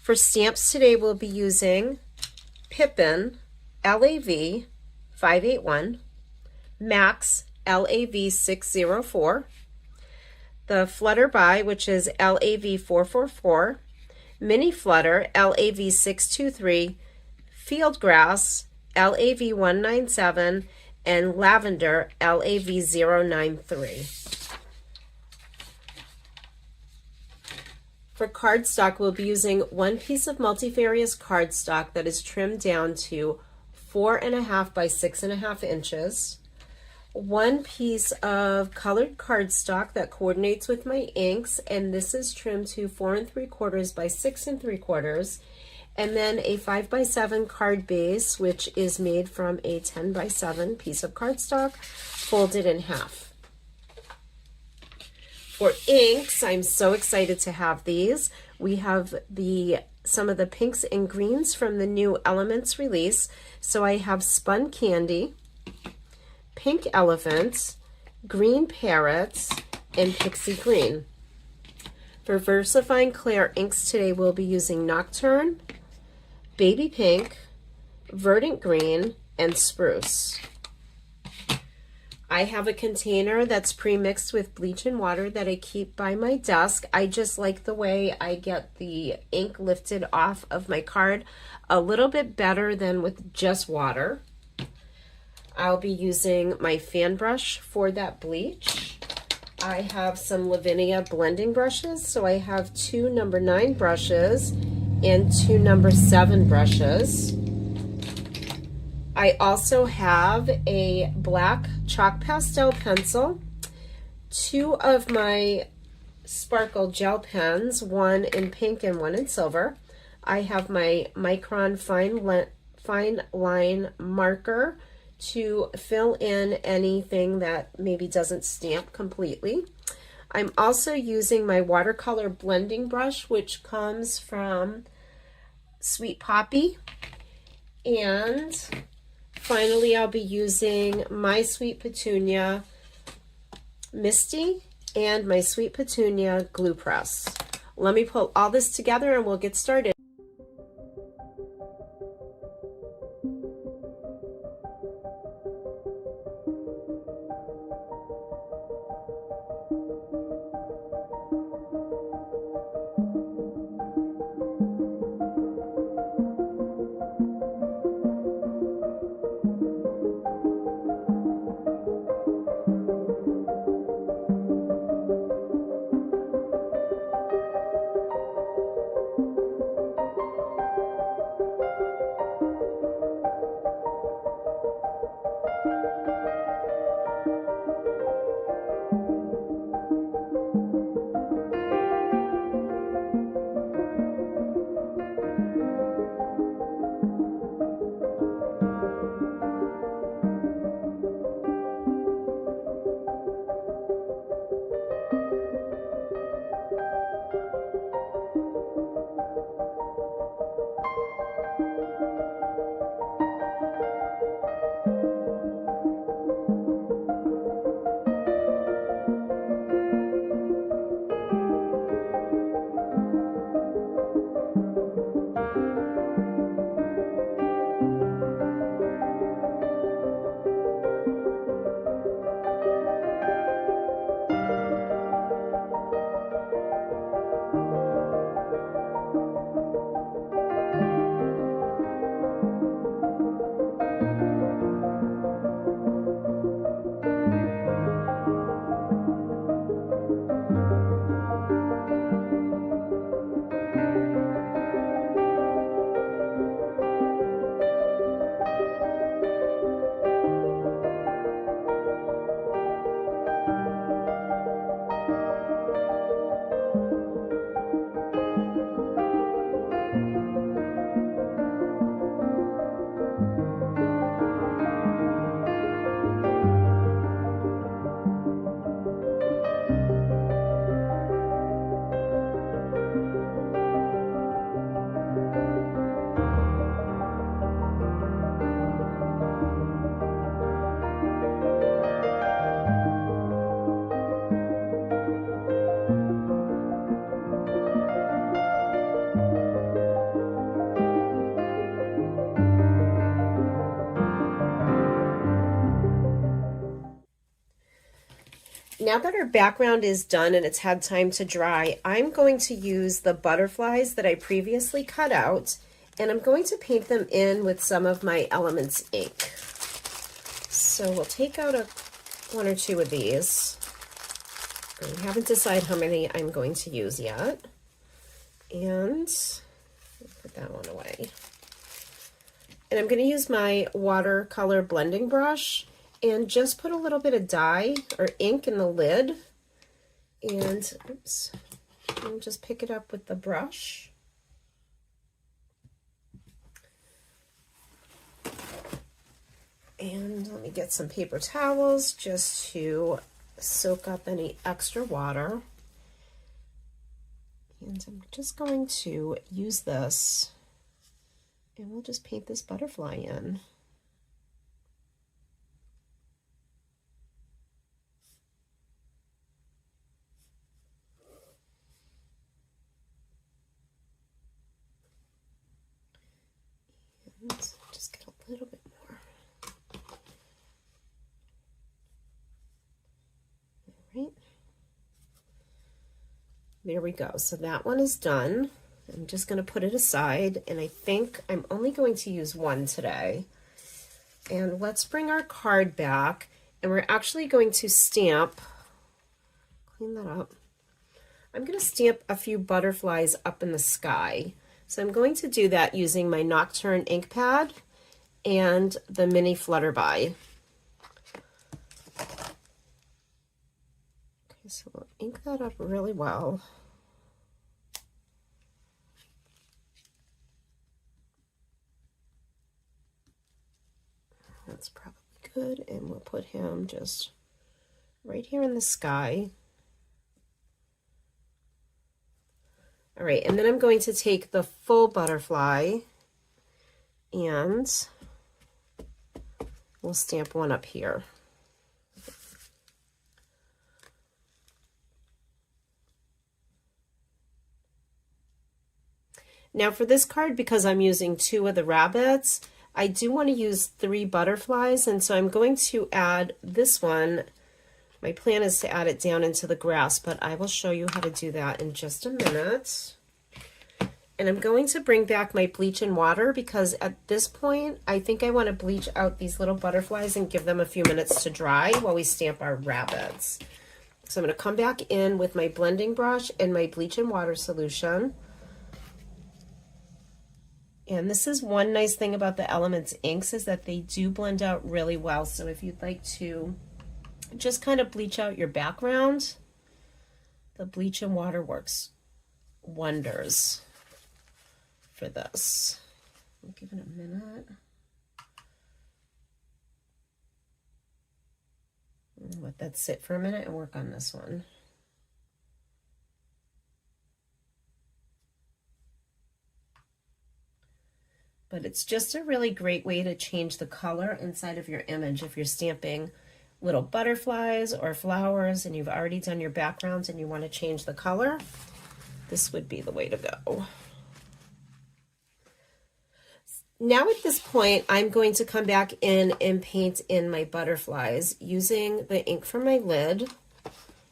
For stamps today, we'll be using Pipin LAV 581, Max LAV 604, the Flutter By, which is LAV 444, Mini Flutter LAV 623, Field Grass LAV 197, and Lavender LAV 093. For cardstock, we'll be using one piece of multifarious cardstock that is trimmed down to 4.5 by 6.5 inches. One piece of colored cardstock that coordinates with my inks, and this is trimmed to 4 3/4 by 6 3/4. And then a 5 by 7 card base, which is made from a 10 by 7 piece of cardstock folded in half. For inks, I'm so excited to have these. We have some of the pinks and greens from the new Elements release. So I have Spun Candy, Pink Elephant, Green Parrots, and Pixie Green. For VersaFine Clair inks today, we'll be using Nocturne, Baby Pink, Verdant Green, and Spruce. I have a container that's pre-mixed with bleach and water that I keep by my desk. I just like the way I get the ink lifted off of my card a little bit better than with just water. I'll be using my fan brush for that bleach. I have some Lavinia blending brushes, so I have 2 number 9 brushes and 2 number 7 brushes. I also have a black chalk pastel pencil, 2 of my sparkle gel pens, one in pink and one in silver. I have my Micron fine line marker to fill in anything that maybe doesn't stamp completely. I'm also using my watercolor blending brush, which comes from Sweet Poppy. And finally, I'll be using my Sweet Petunia Misty and my Sweet Petunia glue press. Let me pull all this together and we'll get started. now that our background is done and it's had time to dry, I'm going to use the butterflies that I previously cut out, and I'm going to paint them in with some of my Elements ink. So we'll take out one or two of these. I haven't decided how many I'm going to use yet. And put that one away. And I'm going to use my watercolor blending brush and just put a little bit of dye or ink in the lid. And oops, and just pick it up with the brush. And let me get some paper towels just to soak up any extra water. And I'm just going to use this, and we'll just paint this butterfly in. And just get a little bit more. All right. There we go. So that one is done. I'm just going to put it aside, and I think I'm only going to use one today. And let's bring our card back, and we're actually going to stamp, clean that up. I'm going to stamp a few butterflies up in the sky. So I'm going to do that using my Nocturne ink pad and the mini Flutterby. Okay, so we'll ink that up really well. That's probably good, and we'll put him just right here in the sky. All right, and then I'm going to take the full butterfly and we'll stamp one up here. Now for this card, because I'm using two of the rabbits, I do want to use 3 butterflies, and so I'm going to add this one. My plan is to add it down into the grass, but I will show you how to do that in just a minute. And I'm going to bring back my bleach and water, because at this point, I think I want to bleach out these little butterflies and give them a few minutes to dry while we stamp our rabbits. So I'm going to come back in with my blending brush and my bleach and water solution. And this is one nice thing about the Elements inks, is that they do blend out really well. So if you'd like to just kind of bleach out your background, the bleach and water works wonders for this. I'll give it a minute. Let that sit for a minute and work on this one. But it's just a really great way to change the color inside of your image. If you're stamping little butterflies or flowers and you've already done your backgrounds and you want to change the color, this would be the way to go. Now at this point, I'm going to come back in and paint in my butterflies using the ink from my lid.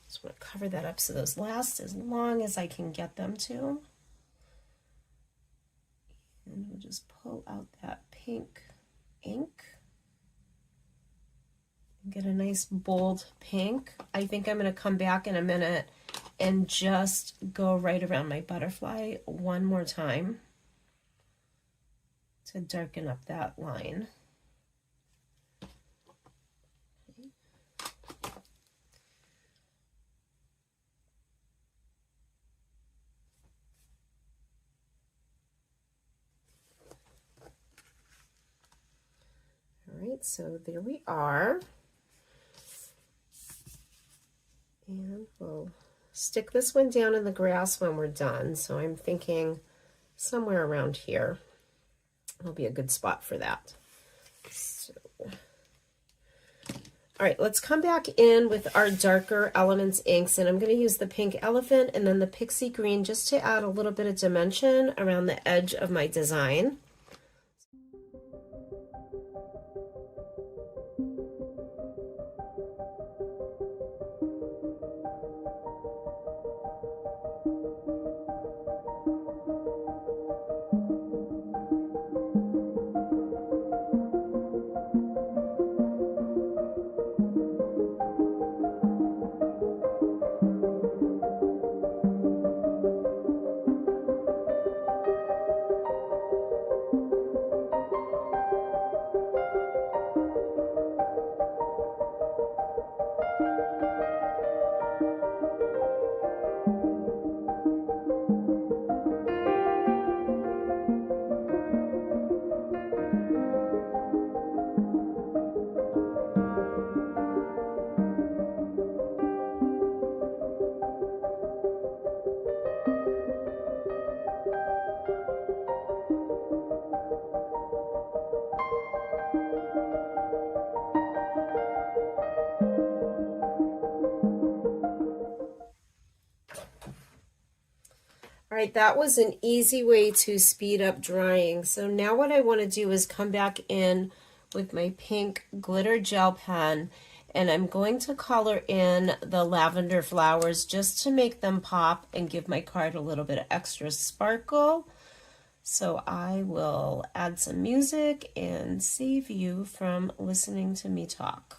Just want to cover that up so those last as long as I can get them to. And we'll just pull out that pink ink and get a nice bold pink. I think I'm going to come back in a minute and just go right around my butterfly one more time to darken up that line. All right, so there we are. And we'll stick this one down in the grass when we're done. So I'm thinking somewhere around here will be a good spot for that. So, all right, let's come back in with our darker Elements inks, and I'm going to use the pink elephant and then the pixie green just to add a little bit of dimension around the edge of my design. All right, that was an easy way to speed up drying. So now what I want to do is come back in with my pink glitter gel pen, and I'm going to color in the lavender flowers just to make them pop and give my card a little bit of extra sparkle. So I will add some music and save you from listening to me talk.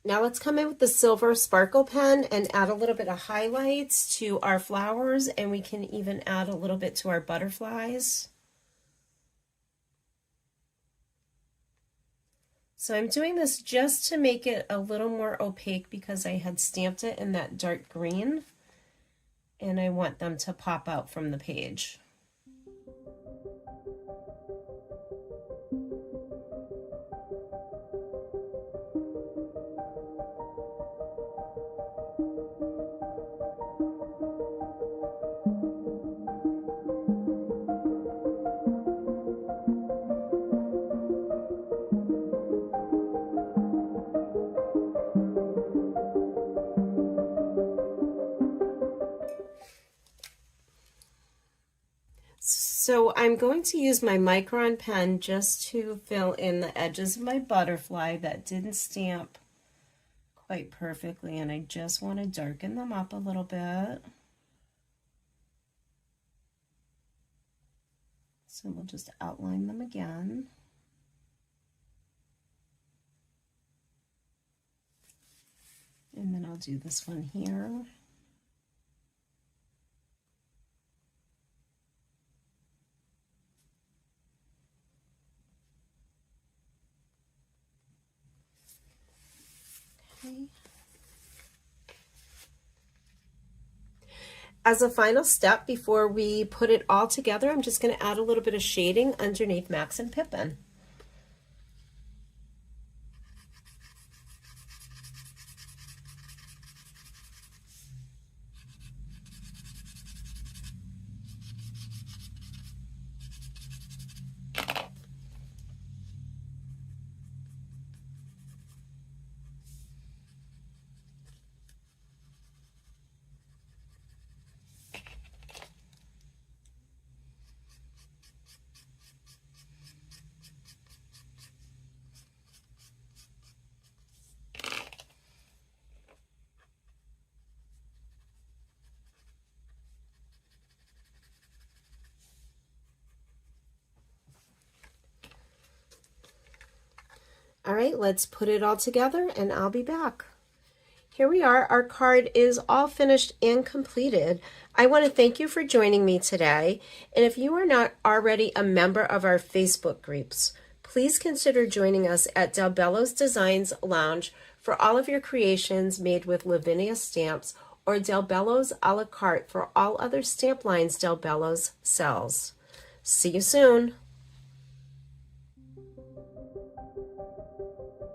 Now let's come in with the silver sparkle pen and add a little bit of highlights to our flowers, and we can even add a little bit to our butterflies. So I'm doing this just to make it a little more opaque because I had stamped it in that dark green, and I want them to pop out from the page. So I'm going to use my Micron pen just to fill in the edges of my butterfly that didn't stamp quite perfectly, and I just want to darken them up a little bit. So we'll just outline them again. And then I'll do this one here. As a final step before we put it all together, I'm just going to add a little bit of shading underneath Max and Pipin. All right, let's put it all together and I'll be back. Here we are. Our card is all finished and completed. I want to thank you for joining me today. And if you are not already a member of our Facebook groups, please consider joining us at Del Bello's Designs Lounge for all of your creations made with Lavinia Stamps, or Del Bello's a la carte for all other stamp lines Del Bello's sells. See you soon.